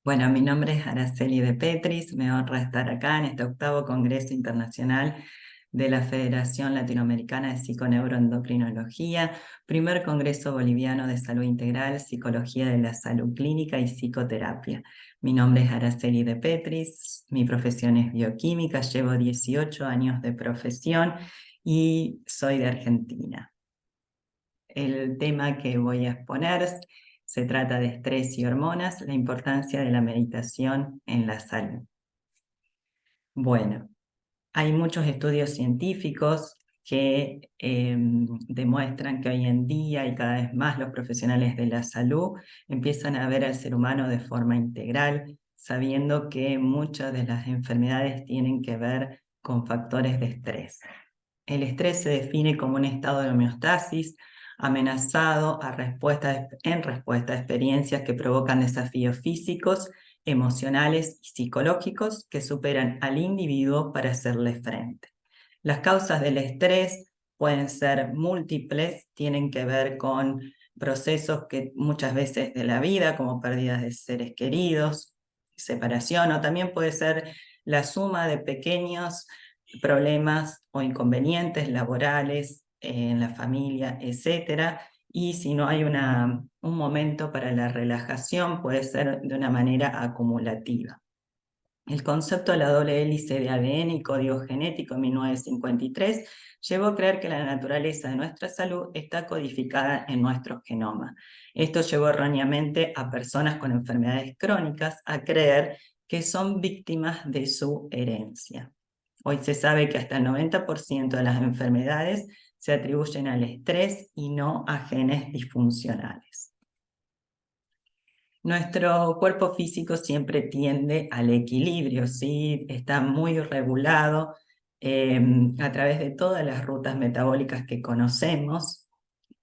Bueno, mi nombre es Araceli de Petris, me honra estar acá en este octavo Congreso Internacional de la Federación Latinoamericana de Psiconeuroendocrinología, primer Congreso Boliviano de Salud Integral, Psicología de la Salud Clínica y Psicoterapia. Mi nombre es Araceli de Petris, mi profesión es bioquímica, llevo 18 años de profesión y soy de Argentina. El tema que voy a exponer se trata de estrés y hormonas, la importancia de la meditación en la salud. Bueno, hay muchos estudios científicos que demuestran que hoy en día y cada vez más los profesionales de la salud empiezan a ver al ser humano de forma integral, sabiendo que muchas de las enfermedades tienen que ver con factores de estrés. El estrés se define como un estado de homeostasis amenazado en respuesta a experiencias que provocan desafíos físicos, emocionales y psicológicos que superan al individuo para hacerle frente. Las causas del estrés pueden ser múltiples, tienen que ver con procesos que muchas veces de la vida, como pérdidas de seres queridos, separación, o también puede ser la suma de pequeños problemas o inconvenientes laborales en la familia, etcétera. Y si no hay un momento para la relajación, puede ser de una manera acumulativa. El concepto de la doble hélice de ADN y código genético en 1953 llevó a creer que la naturaleza de nuestra salud está codificada en nuestro genoma. Esto llevó erróneamente a personas con enfermedades crónicas a creer que son víctimas de su herencia. Hoy se sabe que hasta el 90% de las enfermedades se atribuyen al estrés y no a genes disfuncionales. Nuestro cuerpo físico siempre tiende al equilibrio, ¿sí? Está muy regulado a través de todas las rutas metabólicas que conocemos,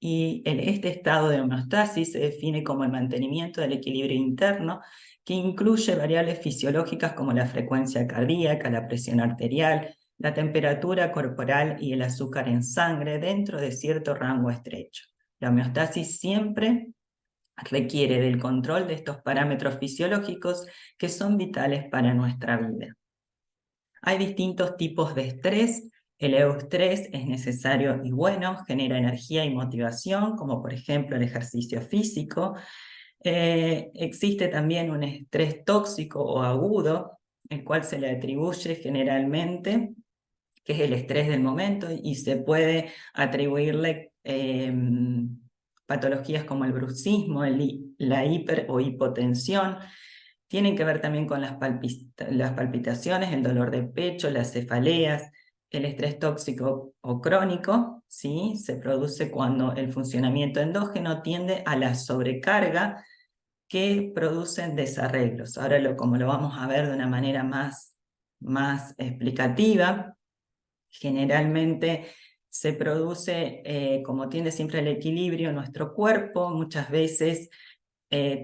y este estado de homeostasis se define como el mantenimiento del equilibrio interno, que incluye variables fisiológicas como la frecuencia cardíaca, la presión arterial, la temperatura corporal y el azúcar en sangre dentro de cierto rango estrecho. La homeostasis siempre requiere del control de estos parámetros fisiológicos que son vitales para nuestra vida. Hay distintos tipos de estrés. El eustrés es necesario y bueno, genera energía y motivación, como por ejemplo el ejercicio físico. Existe también un estrés tóxico o agudo, el cual se le atribuye generalmente, que es el estrés del momento, y se puede atribuirle patologías como el bruxismo, la hiper o hipotensión. Tienen que ver también con las palpitaciones, el dolor de pecho, las cefaleas. El estrés tóxico o crónico, ¿sí? Se produce cuando el funcionamiento endógeno tiende a la sobrecarga que producen desarreglos. Ahora, como lo vamos a ver de una manera más explicativa, generalmente se produce, como tiende siempre al equilibrio en nuestro cuerpo, muchas veces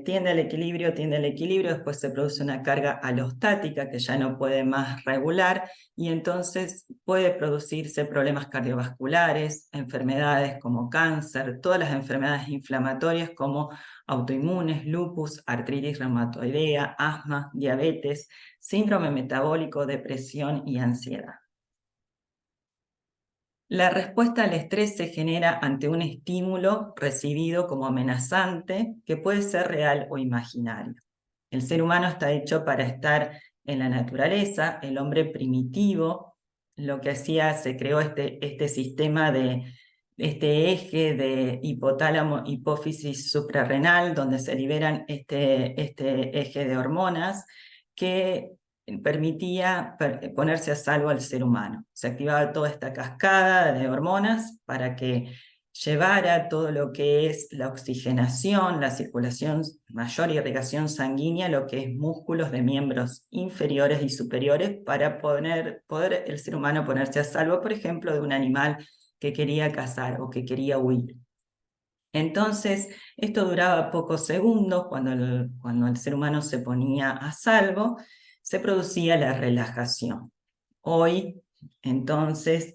tiende al equilibrio, después se produce una carga alostática que ya no puede más regular, y entonces puede producirse problemas cardiovasculares, enfermedades como cáncer, todas las enfermedades inflamatorias como autoinmunes, lupus, artritis reumatoidea, asma, diabetes, síndrome metabólico, depresión y ansiedad. La respuesta al estrés se genera ante un estímulo recibido como amenazante, que puede ser real o imaginario. El ser humano está hecho para estar en la naturaleza. El hombre primitivo lo que hacía, se creó este sistema este eje de hipotálamo, hipófisis suprarrenal, donde se liberan este eje de hormonas que permitía ponerse a salvo al ser humano. Se activaba toda esta cascada de hormonas para que llevara todo lo que es la oxigenación, la circulación, mayor irrigación sanguínea, lo que es músculos de miembros inferiores y superiores, para poder el ser humano ponerse a salvo, por ejemplo, de un animal que quería cazar o que quería huir. Entonces, esto duraba pocos segundos. Cuando el ser humano se ponía a salvo, se producía la relajación. Hoy, entonces,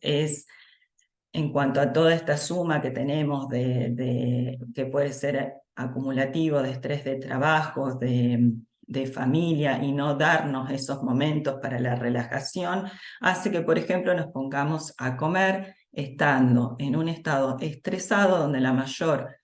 en cuanto a toda esta suma que tenemos que puede ser acumulativo de estrés de trabajo, de de familia y no darnos esos momentos para la relajación, hace que, por ejemplo, nos pongamos a comer estando en un estado estresado donde la mayor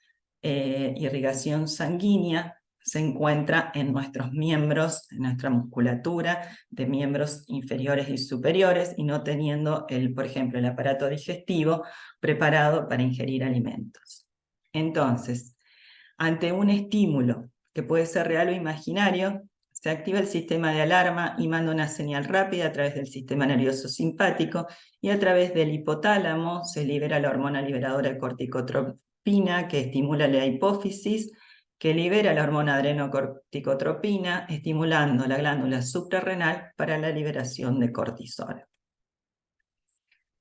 irrigación sanguínea se encuentra en nuestros miembros, en nuestra musculatura de miembros inferiores y superiores, y no teniendo, por ejemplo, el aparato digestivo preparado para ingerir alimentos. Entonces, ante un estímulo que puede ser real o imaginario, se activa el sistema de alarma y manda una señal rápida a través del sistema nervioso simpático, y a través del hipotálamo se libera la hormona liberadora de corticotropina, que estimula la hipófisis, que libera la hormona adrenocorticotropina, estimulando la glándula suprarrenal para la liberación de cortisol.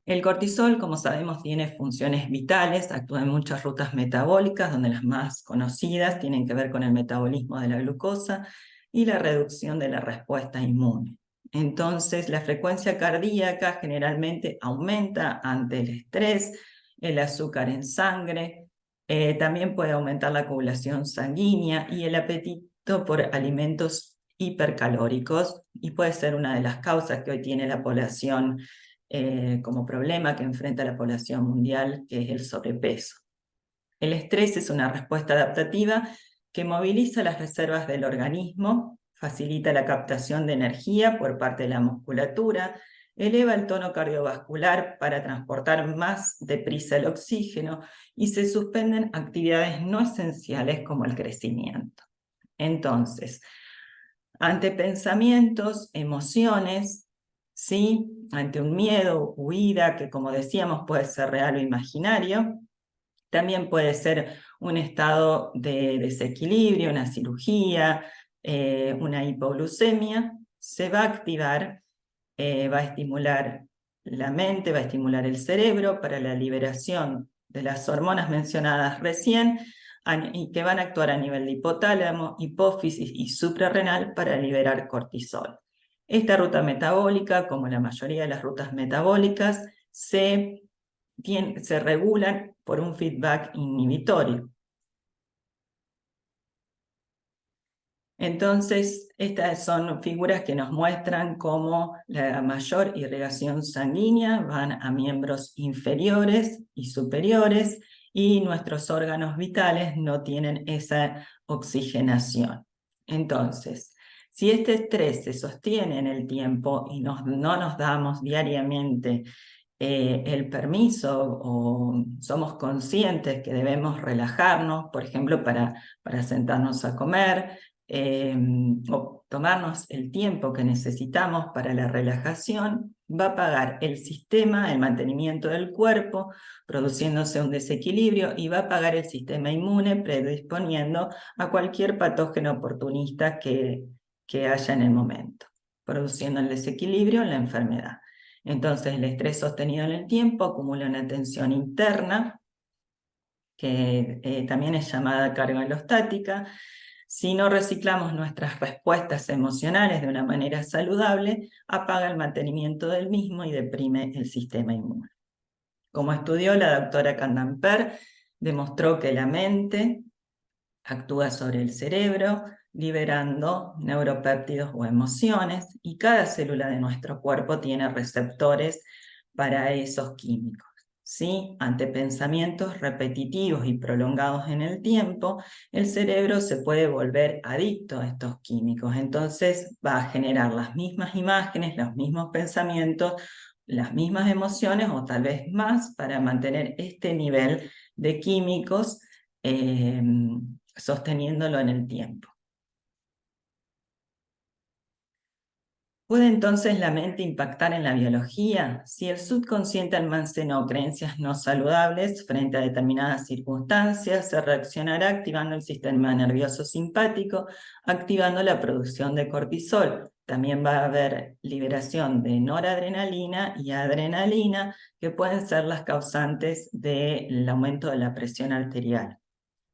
El cortisol, como sabemos, tiene funciones vitales, actúa en muchas rutas metabólicas, donde las más conocidas tienen que ver con el metabolismo de la glucosa y la reducción de la respuesta inmune. Entonces, la frecuencia cardíaca generalmente aumenta ante el estrés, el azúcar en sangre, también puede aumentar la coagulación sanguínea y el apetito por alimentos hipercalóricos, y puede ser una de las causas que hoy tiene la población como problema que enfrenta la población mundial, que es el sobrepeso. El estrés es una respuesta adaptativa que moviliza las reservas del organismo, facilita la captación de energía por parte de la musculatura, eleva el tono cardiovascular para transportar más deprisa el oxígeno, y se suspenden actividades no esenciales como el crecimiento. Entonces, ante pensamientos, emociones, ¿sí? Ante un miedo, huida, que como decíamos puede ser real o imaginario, también puede ser un estado de desequilibrio, una cirugía, una hipoglucemia, se va a activar, va a estimular la mente, va a estimular el cerebro para la liberación de las hormonas mencionadas recién, y que van a actuar a nivel de hipotálamo, hipófisis y suprarrenal para liberar cortisol. Esta ruta metabólica, como la mayoría de las rutas metabólicas, se regulan por un feedback inhibitorio. Entonces, estas son figuras que nos muestran cómo la mayor irrigación sanguínea van a miembros inferiores y superiores, y nuestros órganos vitales no tienen esa oxigenación. Entonces, si este estrés se sostiene en el tiempo y no nos damos diariamente el permiso, o somos conscientes que debemos relajarnos, por ejemplo, para sentarnos a comer, o tomarnos el tiempo que necesitamos para la relajación, va a pagar el sistema, el mantenimiento del cuerpo, produciéndose un desequilibrio, y va a pagar el sistema inmune, predisponiendo a cualquier patógeno oportunista que haya en el momento, produciendo el desequilibrio en la enfermedad. Entonces, el estrés sostenido en el tiempo acumula una tensión interna, que también es llamada carga alostática. Si no reciclamos nuestras respuestas emocionales de una manera saludable, apaga el mantenimiento del mismo y deprime el sistema inmune. Como estudió la doctora Kandamper, demostró que la mente actúa sobre el cerebro, liberando neuropéptidos o emociones, y cada célula de nuestro cuerpo tiene receptores para esos químicos. ¿Sí? Ante pensamientos repetitivos y prolongados en el tiempo, el cerebro se puede volver adicto a estos químicos. Entonces va a generar las mismas imágenes, los mismos pensamientos, las mismas emociones, o tal vez más, para mantener este nivel de químicos sosteniéndolo en el tiempo. ¿Puede entonces la mente impactar en la biología? Si el subconsciente almacenó creencias no saludables frente a determinadas circunstancias, se reaccionará activando el sistema nervioso simpático, activando la producción de cortisol. También va a haber liberación de noradrenalina y adrenalina, que pueden ser las causantes del aumento de la presión arterial.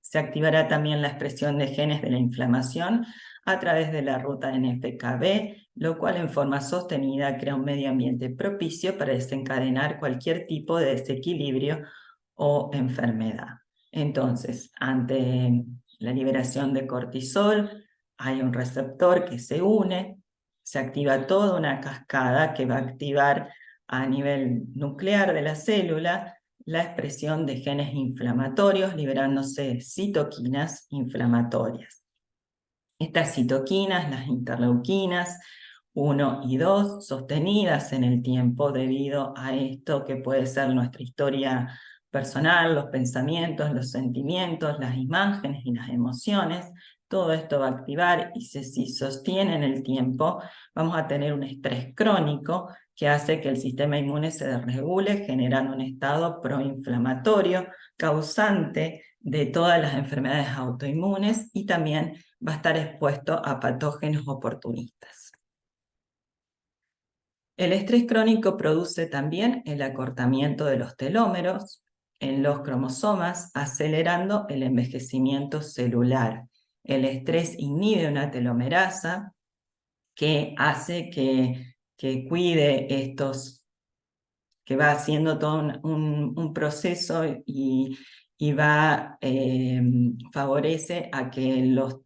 Se activará también la expresión de genes de la inflamación a través de la ruta NFKB, lo cual en forma sostenida crea un medio ambiente propicio para desencadenar cualquier tipo de desequilibrio o enfermedad. Entonces, ante la liberación de cortisol, hay un receptor que se une, se activa toda una cascada que va a activar a nivel nuclear de la célula la expresión de genes inflamatorios, liberándose citoquinas inflamatorias. Estas citoquinas, las interleuquinas 1 y 2, sostenidas en el tiempo debido a esto que puede ser nuestra historia personal, los pensamientos, los sentimientos, las imágenes y las emociones. Todo esto va a activar y si sostiene en el tiempo, vamos a tener un estrés crónico que hace que el sistema inmune se desregule, generando un estado proinflamatorio, causante de todas las enfermedades autoinmunes y también va a estar expuesto a patógenos oportunistas. El estrés crónico produce también el acortamiento de los telómeros en los cromosomas, acelerando el envejecimiento celular. El estrés inhibe una telomerasa que hace que cuide estos, que va haciendo todo un proceso y favorece a que los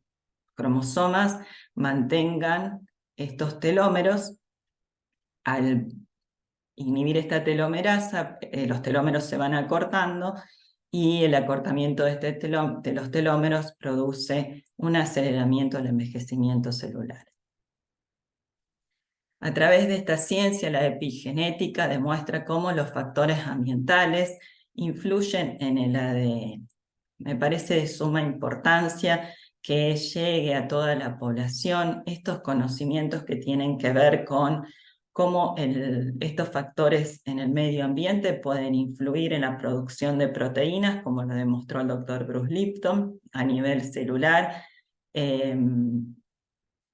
cromosomas mantengan estos telómeros. Al inhibir esta telomerasa, los telómeros se van acortando y el acortamiento de los telómeros produce un aceleramiento del envejecimiento celular. A través de esta ciencia, la epigenética demuestra cómo los factores ambientales influyen en el ADN. Me parece de suma importancia que llegue a toda la población estos conocimientos que tienen que ver con cómo estos factores en el medio ambiente pueden influir en la producción de proteínas, como lo demostró el doctor Bruce Lipton, a nivel celular,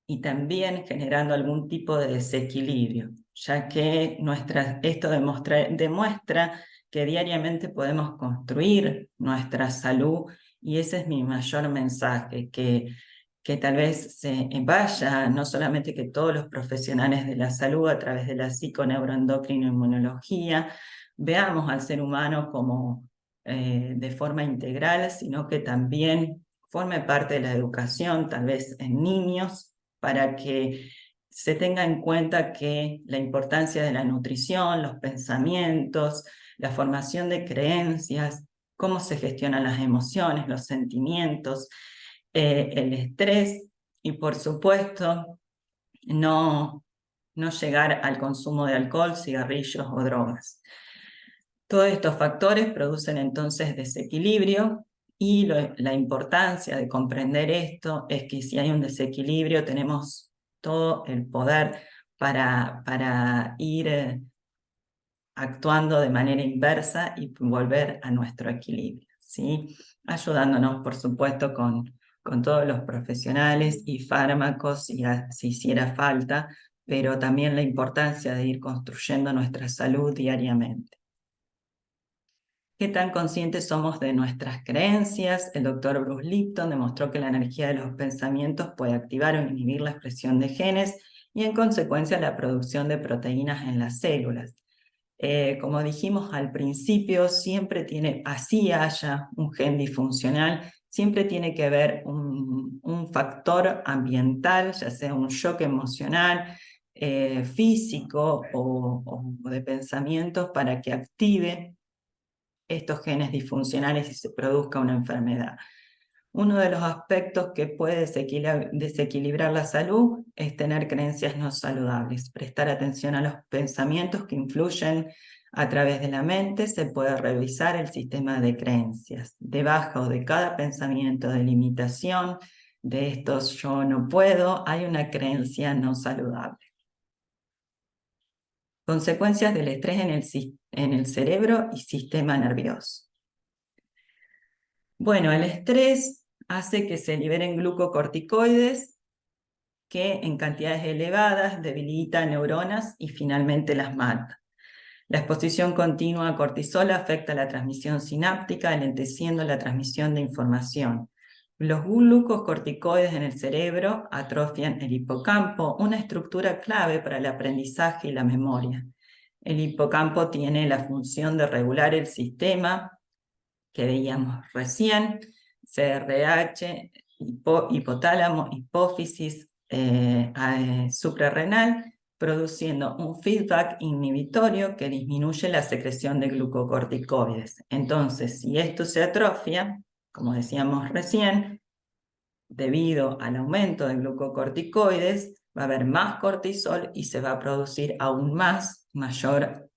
y también generando algún tipo de desequilibrio, ya que esto demuestra que diariamente podemos construir nuestra salud, y ese es mi mayor mensaje, que tal vez se vaya, no solamente que todos los profesionales de la salud a través de la psiconeuroendocrinoinmunología veamos al ser humano como de forma integral, sino que también forme parte de la educación, tal vez en niños, para que se tenga en cuenta que la importancia de la nutrición, los pensamientos, la formación de creencias, cómo se gestionan las emociones, los sentimientos, el estrés y por supuesto no llegar al consumo de alcohol, cigarrillos o drogas. Todos estos factores producen entonces desequilibrio y la importancia de comprender esto es que si hay un desequilibrio tenemos todo el poder para ir actuando de manera inversa y volver a nuestro equilibrio, ¿sí? Ayudándonos, por supuesto, con todos los profesionales y fármacos si hiciera falta, pero también la importancia de ir construyendo nuestra salud diariamente. ¿Qué tan conscientes somos de nuestras creencias? El doctor Bruce Lipton demostró que la energía de los pensamientos puede activar o inhibir la expresión de genes y en consecuencia la producción de proteínas en las células. Como dijimos al principio, así haya un gen disfuncional, siempre tiene que haber un factor ambiental, ya sea un shock emocional, físico o de pensamientos para que active estos genes disfuncionales y se produzca una enfermedad. Uno de los aspectos que puede desequilibrar la salud es tener creencias no saludables. Prestar atención a los pensamientos que influyen a través de la mente. Se puede revisar el sistema de creencias. Debajo de cada pensamiento de limitación, de estos yo no puedo, hay una creencia no saludable. Consecuencias del estrés en el cerebro y sistema nervioso. Bueno, el estrés hace que se liberen glucocorticoides que en cantidades elevadas debilitan neuronas y finalmente las mata. La exposición continua a cortisol afecta la transmisión sináptica, enlenteciendo la transmisión de información. Los glucocorticoides en el cerebro atrofian el hipocampo, una estructura clave para el aprendizaje y la memoria. El hipocampo tiene la función de regular el sistema que veíamos recién, CRH, hipotálamo, hipófisis, suprarrenal, produciendo un feedback inhibitorio que disminuye la secreción de glucocorticoides. Entonces, si esto se atrofia, como decíamos recién, debido al aumento de glucocorticoides, va a haber más cortisol y se va a producir aún mayor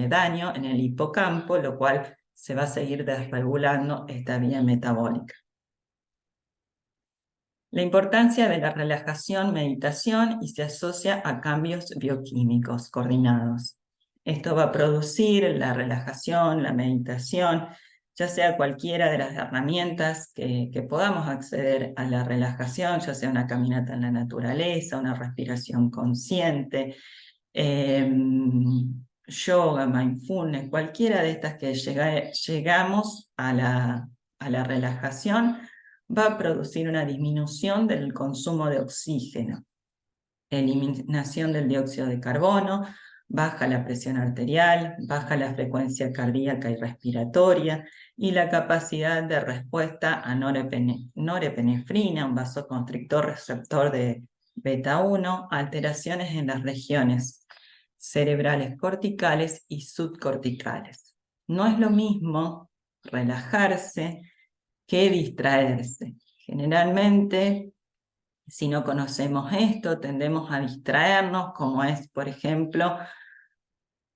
daño en el hipocampo, lo cual se va a seguir desregulando esta vía metabólica. La importancia de la relajación, meditación y se asocia a cambios bioquímicos coordinados. Esto va a producir la relajación, la meditación, ya sea cualquiera de las herramientas que podamos acceder a la relajación, ya sea una caminata en la naturaleza, una respiración consciente, yoga, mindfulness, cualquiera de estas que llegamos a la relajación, va a producir una disminución del consumo de oxígeno, eliminación del dióxido de carbono, baja la presión arterial, baja la frecuencia cardíaca y respiratoria y la capacidad de respuesta a norepinefrina, un vasoconstrictor receptor de beta 1, alteraciones en las regiones cerebrales corticales y subcorticales. No es lo mismo relajarse que distraerse. Generalmente, si no conocemos esto, tendemos a distraernos, como es, por ejemplo,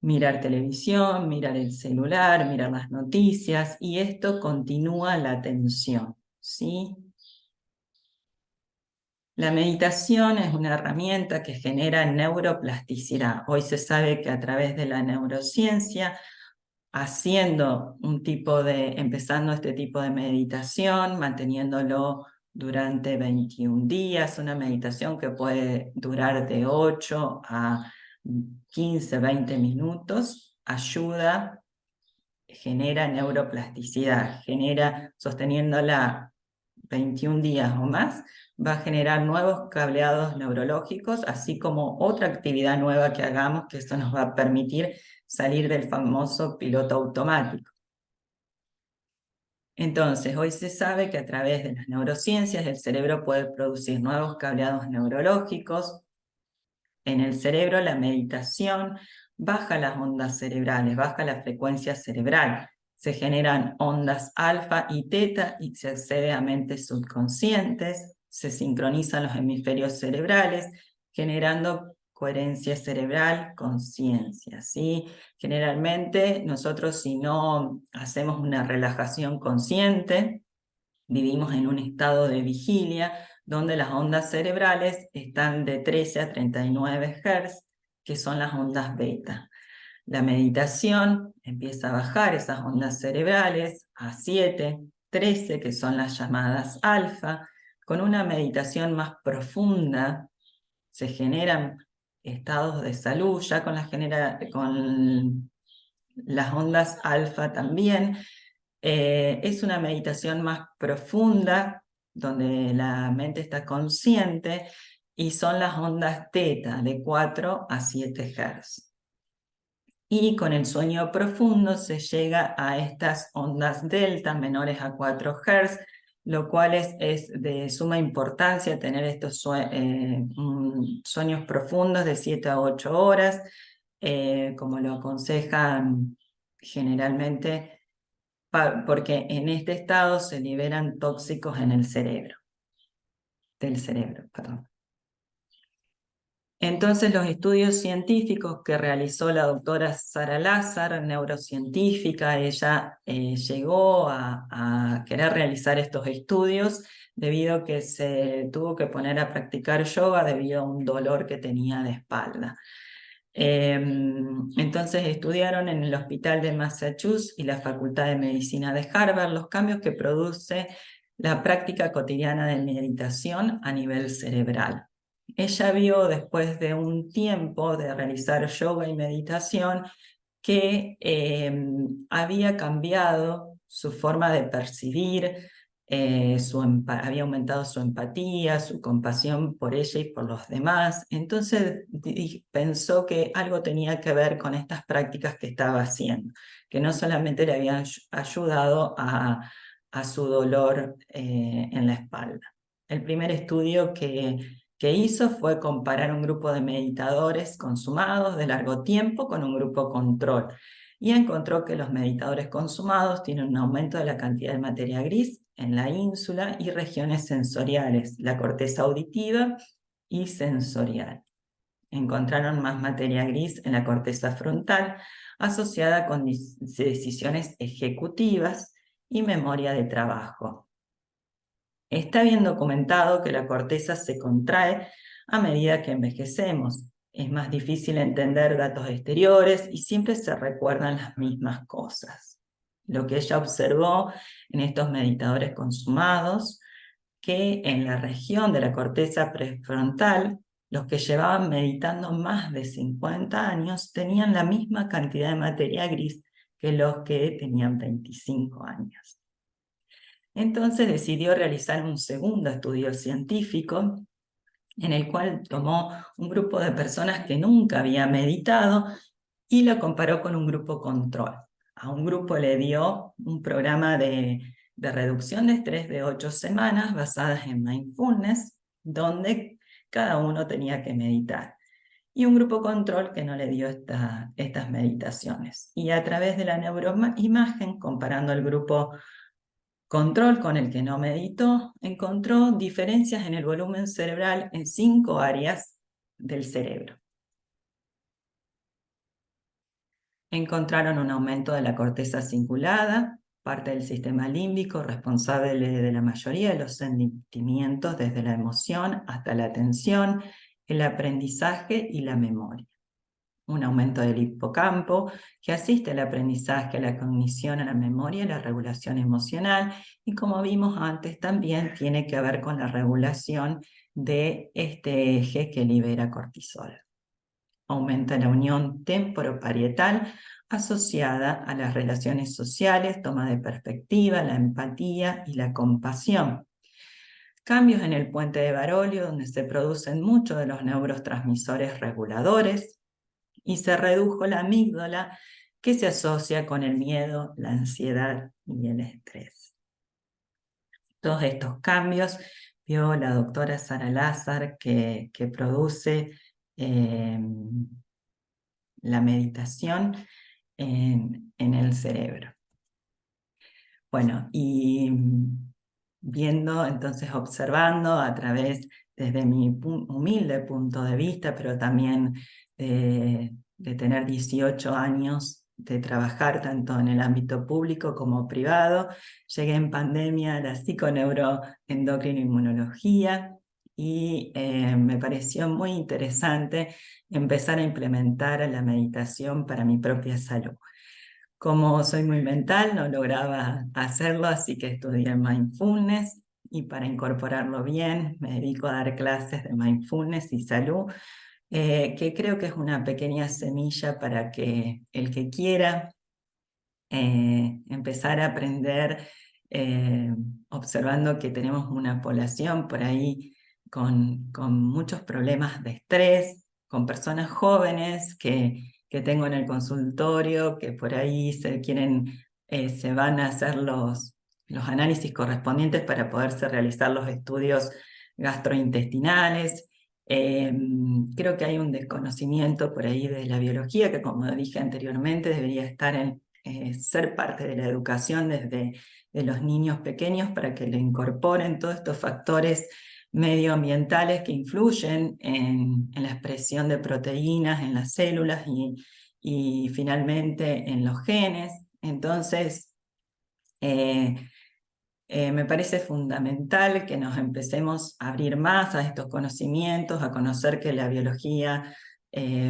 mirar televisión, mirar el celular, mirar las noticias, y esto continúa la atención, ¿sí? La meditación es una herramienta que genera neuroplasticidad. Hoy se sabe que a través de la neurociencia, empezando este tipo de meditación, manteniéndolo durante 21 días, una meditación que puede durar de 8 a 15, 20 minutos, genera neuroplasticidad, sosteniéndola 21 días o más, va a generar nuevos cableados neurológicos, así como otra actividad nueva que hagamos, que esto nos va a permitir salir del famoso piloto automático. Entonces, hoy se sabe que a través de las neurociencias el cerebro puede producir nuevos cableados neurológicos. En el cerebro la meditación baja las ondas cerebrales, baja la frecuencia cerebral. Se generan ondas alfa y teta y se accede a mentes subconscientes, se sincronizan los hemisferios cerebrales, generando coherencia cerebral, conciencia, ¿sí? Generalmente nosotros, si no hacemos una relajación consciente, vivimos en un estado de vigilia donde las ondas cerebrales están de 13 a 39 Hz, que son las ondas beta. La meditación empieza a bajar esas ondas cerebrales a 7, 13, que son las llamadas alfa. Con una meditación más profunda se generan estados de salud, ya con las ondas alfa también. Es una meditación más profunda, donde la mente está consciente, y son las ondas teta de 4 a 7 Hz. Y con el sueño profundo se llega a estas ondas delta menores a 4 Hz, lo cual es de suma importancia tener estos sueños profundos de 7 a 8 horas, como lo aconsejan generalmente, porque en este estado se liberan tóxicos en el cerebro, perdón. Entonces, los estudios científicos que realizó la doctora Sara Lazar, neurocientífica, ella llegó a querer realizar estos estudios debido a que se tuvo que poner a practicar yoga debido a un dolor que tenía de espalda. Entonces estudiaron en el Hospital de Massachusetts y la Facultad de Medicina de Harvard los cambios que produce la práctica cotidiana de meditación a nivel cerebral. Ella vio, después de un tiempo de realizar yoga y meditación, que había cambiado su forma de percibir, había aumentado su empatía, su compasión por ella y por los demás. Entonces pensó que algo tenía que ver con estas prácticas que estaba haciendo, que no solamente le habían ayudado a su dolor en la espalda. El primer estudio que hizo fue comparar un grupo de meditadores consumados de largo tiempo con un grupo control, y encontró que los meditadores consumados tienen un aumento de la cantidad de materia gris en la ínsula y regiones sensoriales, la corteza auditiva y sensorial. Encontraron más materia gris en la corteza frontal, asociada con decisiones ejecutivas y memoria de trabajo. Está bien documentado que la corteza se contrae a medida que envejecemos. Es más difícil entender datos exteriores y siempre se recuerdan las mismas cosas. Lo que ella observó en estos meditadores consumados, que en la región de la corteza prefrontal, los que llevaban meditando más de 50 años tenían la misma cantidad de materia gris que los que tenían 25 años. Entonces decidió realizar un segundo estudio científico en el cual tomó un grupo de personas que nunca había meditado y lo comparó con un grupo control. A un grupo le dio un programa de reducción de estrés de 8 semanas basadas en mindfulness, donde cada uno tenía que meditar. Y un grupo control que no le dio estas meditaciones. Y a través de la neuroimagen, comparando el grupo control con el que no meditó, encontró diferencias en el volumen cerebral en 5 áreas del cerebro. Encontraron un aumento de la corteza cingulada, parte del sistema límbico responsable de la mayoría de los sentimientos, desde la emoción hasta la atención, el aprendizaje y la memoria. Un aumento del hipocampo, que asiste al aprendizaje, a la cognición, a la memoria y a la regulación emocional, y como vimos antes también tiene que ver con la regulación de este eje que libera cortisol. Aumenta la unión temporoparietal asociada a las relaciones sociales, toma de perspectiva, la empatía y la compasión. Cambios en el puente de Barolio, donde se producen muchos de los neurotransmisores reguladores, y se redujo la amígdala, que se asocia con el miedo, la ansiedad y el estrés. Todos estos cambios vio la doctora Sara Lazar que produce la meditación en el cerebro. Bueno, y viendo, entonces observando a través, desde mi humilde punto de vista, pero también de tener 18 años, de trabajar tanto en el ámbito público como privado, llegué en pandemia a la psiconeuroendocrinoinmunología y me pareció muy interesante empezar a implementar la meditación para mi propia salud. Como soy muy mental, no lograba hacerlo, así que estudié mindfulness, y para incorporarlo bien me dedico a dar clases de mindfulness y salud, que creo que es una pequeña semilla para que el que quiera empezar a aprender, observando que tenemos una población por ahí con muchos problemas de estrés, con personas jóvenes que tengo en el consultorio, que por ahí se van a hacer los análisis correspondientes para poderse realizar los estudios gastrointestinales. Creo que hay un desconocimiento por ahí de la biología que, como dije anteriormente, debería estar ser parte de la educación desde de los niños pequeños, para que le incorporen todos estos factores medioambientales que influyen en la expresión de proteínas en las células y finalmente en los genes. Entonces, me parece fundamental que nos empecemos a abrir más a estos conocimientos, a conocer que la biología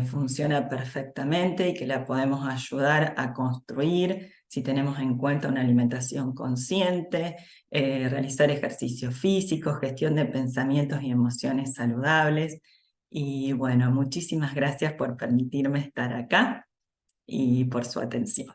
funciona perfectamente y que la podemos ayudar a construir si tenemos en cuenta una alimentación consciente, realizar ejercicio físico, gestión de pensamientos y emociones saludables. Y bueno, muchísimas gracias por permitirme estar acá y por su atención.